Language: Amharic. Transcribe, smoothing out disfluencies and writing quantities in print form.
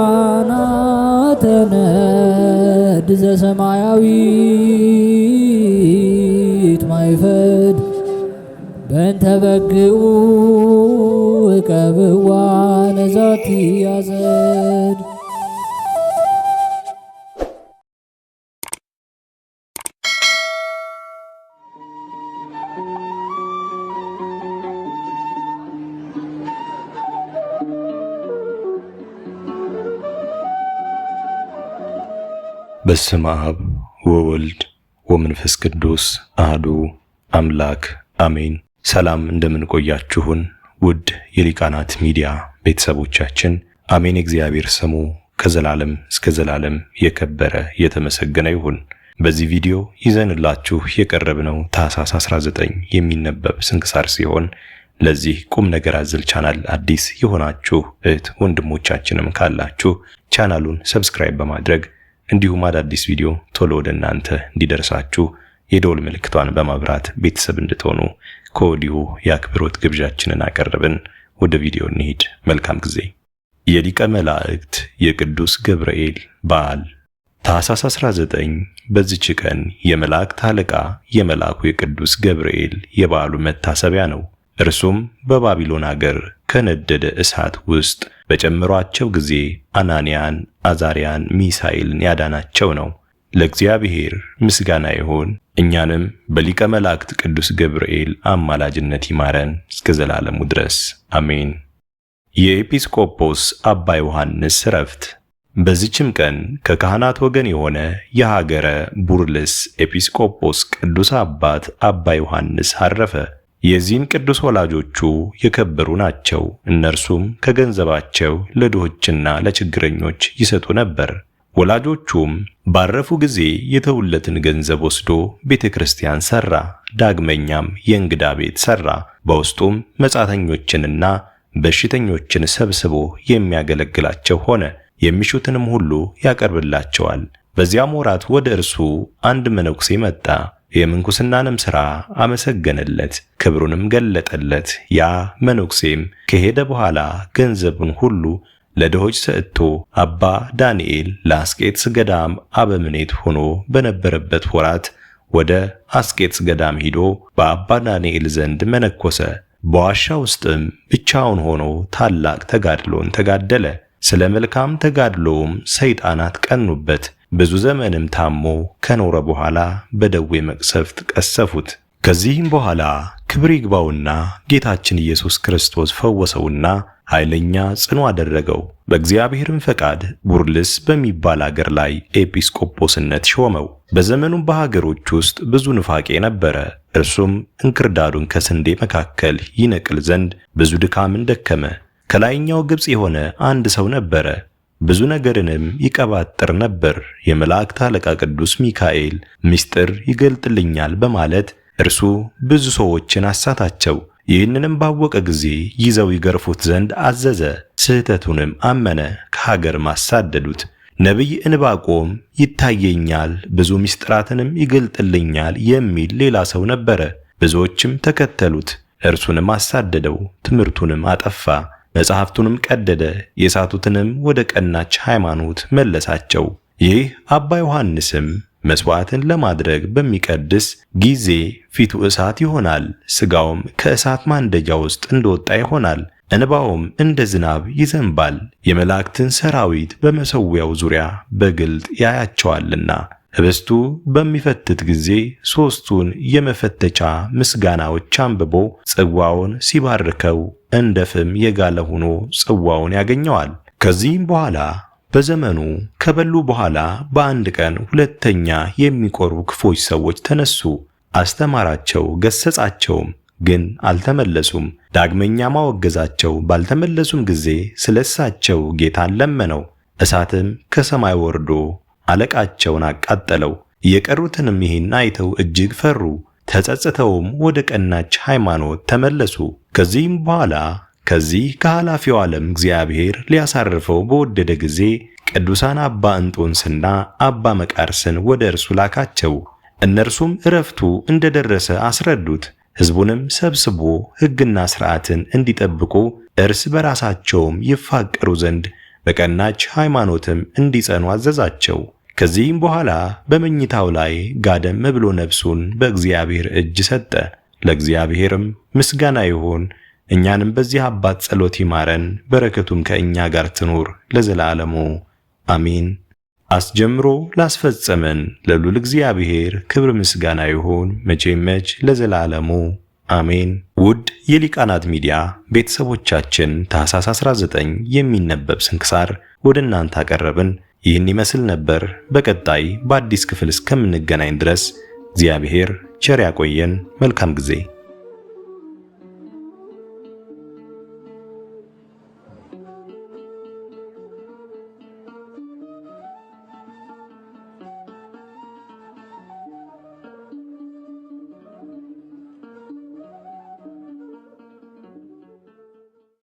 ሊቃናተ ነድ ዘሰማያዊት ማይፈድ በእንተ በግዑ እቀብዋ ነዛቲ ያዘድ። በስመ አብ ወወልድ ወመንፈስ ቅዱስ አሐዱ አምላክ አሜን። ሰላም እንደምን ቆያችሁን? ውድ የሊቃናት ሚዲያ ቤተሰቦቻችን አሜን። እግዚአብሔር ስሙ ከዘላለም እስከ ዘላለም የከበረ የተመሰገነ ይሁን። በዚህ ቪዲዮ ይዘንላችሁ የቀረብነው ታኅሳስ 19 የሚነበብ ስንክሳር ሲሆን ለዚህ ቁም ነገር አዘል ቻናል አዲስ የሆናችሁ እህት ወንድሞቻችንም ካላችሁ ቻናሉን ሰብስክራይብ በማድረግ እንዲሁም አዳዲስ ቪዲዮ ቶሎ ወደ እናንተ እንዲደርሳችሁ የደወል ምልክቷን በማብራት ቤተሰብ እንድትሆኑ ከወዲሁ የአክብሮት ግብዣችንን አቀረብን። ወደ ቪዲዮ እንሂድ። መልካም ጊዜ። የሊቀ መላእክት የቅዱስ ገብርኤል በዓል ታኅሳስ 19 በዚች ቀን የመላእክት አለቃ የመልአኩ የቅዱስ ገብርኤል የበዓሉ መታሰቢያ ነው። እርሱም በባቢሎን አገር ከነደደ እሳት ውስጥ በጨመሯቸው ጊዜ አናንያን፣ አዛርያን፣ ሚሳኤልን ያዳናቸው ነው። ለእግዚአብሔር ምስጋና ይሁን። እኛንም በሊቀ መላእክት ቅዱስ ገብርኤል አማላጅነት ይማረን እስከ ዘላለሙ ድረስ አሜን። የኤጲስቆጶስ አባ ዮሐንስ ዕረፍት። በዚችም ቀን ከካህናት ወገን የሆነ የሀገረ ቡርልስ ኤጲስቆጶስ ቅዱስ አባት አባ ዮሐንስ አረፈ። የዚህም ቅዱስ ወላጆቹ የከበሩ ናቸው። እነርሱም ከገንዘባቸው ለድሆችና ለችግረኞች ይሰጡ ነበር። ወላጆቹም ባረፉ ጊዜ የተውለትን ገንዘብ ወስዶ ቤተክርስቲያን ሰራ። ዳግመኛም የእንግዳ ቤት ሰራ። በውስጡም መጻተኞችንና በሽተኞችን ሰብስቦ የሚያገለግላቸው ሆነ። የሚሹትንም ሁሉ ያቀርብላቸዋል። በዚያም ወራት ወደ እርሱ አንድ መነኩሴ መጣ። የምንኩስናንም ሥራ አመሰገነለት፣ ክብሩንም ገለጠለት። ያ መነኩሴም ከሄደ በኋላ ገንዘቡን ሁሉ ለድሆች ሰጥቶ አባ ዳንኤል ለአስቄጥስ ገዳም አበምኔት ሆኖ በነበረበት ወራት ወደ አስቄጥስ ገዳም ሂዶ በአባ ዳንኤል ዘንድ መነኮሰ። በዋሻ ውስጥም ብቻውን ሆኖ ታላቅ ተጋድሎን ተጋደለ። ስለ መልካም ተጋድሎውም ሰይጣናት ቀኑበት። ብዙ ዘመንም ታሞ ከኖረ በኋላ በደዌ መቅሰፍት ቀሰፉት። ከዚህም በኋላ ክብር ይግባውና ጌታችን ኢየሱስ ክርስቶስ ፈወሰውና ኃይለኛ ጽኑ አደረገው። በእግዚአብሔርም ፈቃድ ቡርልስ በሚባል አገር ላይ ኤጲስቆጶስነት ሾመው። በዘመኑም በሀገሮች ውስጥ ብዙ ንፋቄ ነበረ። እርሱም እንክርዳዱን ከስንዴ መካከል ይነቅል ዘንድ ብዙ ድካምን ደከመ። ከላይኛው ግብጽ የሆነ አንድ ሰው ነበረ። ብዙ ነገርንም ይቀባጥር ነበር። የመላእክት አለቃ ቅዱስ ሚካኤል ምስጢር ይገልጥልኛል በማለት እርሱ ብዙ ሰዎችን አሳታቸው። ይህንንም ባወቀ ጊዜ ይዘው ይገርፉት ዘንድ አዘዘ። ስህተቱንም አመነ። ከሀገርም አሳደዱት። ነቢይ ዕንባቆም ይታየኛል፣ ብዙ ምስጢራትንም ይገልጥልኛል የሚል ሌላ ሰው ነበረ። ብዙዎችም ተከተሉት። እርሱንም አሳደደው። ትምህርቱንም አጠፋ። መጽሐፍቱንም ቀደደ። የሳቱትንም ወደ ቀናች ሃይማኖት መለሳቸው። ይህ አባ ዮሐንስም መስዋዕትን ለማድረግ በሚቀድስ ጊዜ ፊቱ እሳት ይሆናል፣ ሥጋውም ከእሳት ማንደጃ ውስጥ እንደወጣ ይሆናል። እንባውም እንደ ዝናብ ይዘንባል። የመላእክትን ሰራዊት በመሠዊያው ዙሪያ በግልጥ ያያቸዋልና። ኅብስቱ በሚፈትት ጊዜ ሦስቱን የመፈተቻ ምስጋናዎች አንብቦ ጽዋውን ሲባርከው እንደ ፍም የጋለ ሆኖ ጽዋውን ያገኘዋል። ከዚህም በኋላ በዘመኑ ከበሉ በኋላ በአንድ ቀን ሁለተኛ የሚቆርቡ ክፎች ሰዎች ተነሱ። አስተማራቸው፣ ገሰጻቸውም፣ ግን አልተመለሱም። ዳግመኛ ማወገዛቸው። ባልተመለሱም ጊዜ ስለ እሳቸው ጌታን ለመነው። እሳትም ከሰማይ ወርዶ አለቃቸውን አቃጠለው። የቀሩትንም ይህን አይተው እጅግ ፈሩ። ተጸጽተውም ወደ ቀናች ሃይማኖት ተመለሱ። ከዚህም በኋላ ከዚህ ከኃላፊው ዓለም እግዚአብሔር ሊያሳርፈው በወደደ ጊዜ ቅዱሳን አባ እንጦንስና አባ መቃርስን ወደ እርሱ ላካቸው። እነርሱም ዕረፍቱ እንደደረሰ አስረዱት። ሕዝቡንም ሰብስቦ ሕግና ሥርዓትን እንዲጠብቁ እርስ በራሳቸውም ይፋቀሩ ዘንድ በቀናች ሃይማኖትም እንዲጸኑ አዘዛቸው። ከዚህም በኋላ በመኝታው ላይ ጋደም ብሎ ነፍሱን በእግዚአብሔር እጅ ሰጠ። ለእግዚአብሔርም ምስጋና ይሁን። እኛንም በዚህ አባት ጸሎት ይማረን፣ በረከቱም ከእኛ ጋር ትኑር ለዘላለሙ አሚን። አስጀምሮ ላስፈጸመን ለልዑል እግዚአብሔር ክብር ምስጋና ይሁን መቼም መች ለዘላለሙ አሜን። ውድ የሊቃናት ሚዲያ ቤተሰቦቻችን ታኅሳስ 19 የሚነበብ ስንክሳር ወደ እናንተ አቀረብን። ይህን ይመስል ነበር። በቀጣይ በአዲስ ክፍል እስከምንገናኝ ድረስ እግዚአብሔር ቸር ያቆየን። መልካም ጊዜ